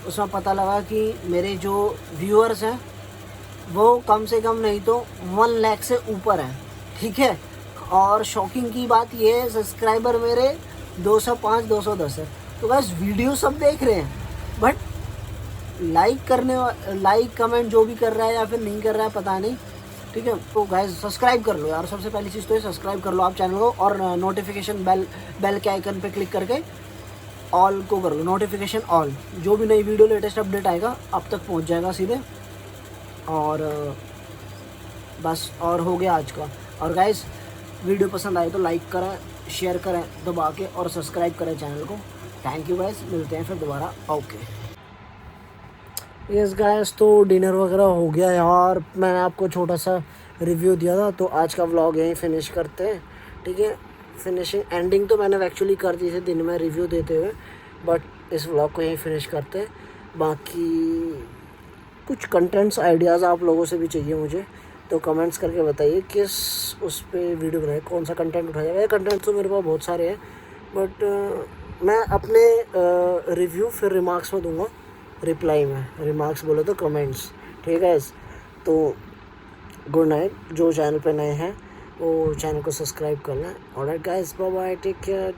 उसमें पता लगा कि मेरे जो व्यूअर्स हैं वो कम से कम नहीं तो 1 लाख से ऊपर है, ठीक है। और शॉकिंग की बात ये है, सब्सक्राइबर मेरे 205 210 है। तो गाइस वीडियो सब देख रहे हैं बट लाइक कमेंट जो भी कर रहा है या फिर नहीं कर रहा है पता नहीं, ठीक है। तो गाइस सब्सक्राइब कर लो यार, सबसे पहली चीज़ तो ये सब्सक्राइब कर लो आप चैनल को, और नोटिफिकेशन बेल के आइकन पे क्लिक करके ऑल को कर लो, नोटिफिकेशन ऑल। जो भी नई वीडियो लेटेस्ट अपडेट आएगा अब तक पहुंच जाएगा सीधे। और बस और हो गया आज का। और गाइस वीडियो पसंद आए तो लाइक करें, शेयर करें दबा के, और सब्सक्राइब करें चैनल को। थैंक यू गाइस, मिलते हैं फिर दोबारा। ओके यस गाइस, तो डिनर वगैरह हो गया यार, मैंने आपको छोटा सा रिव्यू दिया था, तो आज का व्लॉग यहीं फिनिश करते हैं, ठीक है। फिनिशिंग एंडिंग तो मैंने एक्चुअली कर दी थी दिन में रिव्यू देते हुए, बट इस व्लॉग को यहीं फिनिश करते हैं। बाकी कुछ कंटेंट्स आइडियाज़ आप लोगों से भी चाहिए मुझे, तो कमेंट्स करके बताइए किस उस पर वीडियो बनाए, कौन सा कंटेंट उठाया जाए। कंटेंट तो मेरे पास बहुत सारे हैं, बट मैं अपने रिव्यू फिर रिमार्क्स में दूंगा, रिप्लाई में। रिमार्क्स बोले तो कमेंट्स, ठीक है। तो गुड नाइट। जो चैनल पे नए हैं वो चैनल को सब्सक्राइब कर लें। Alright guys, bye bye, take care.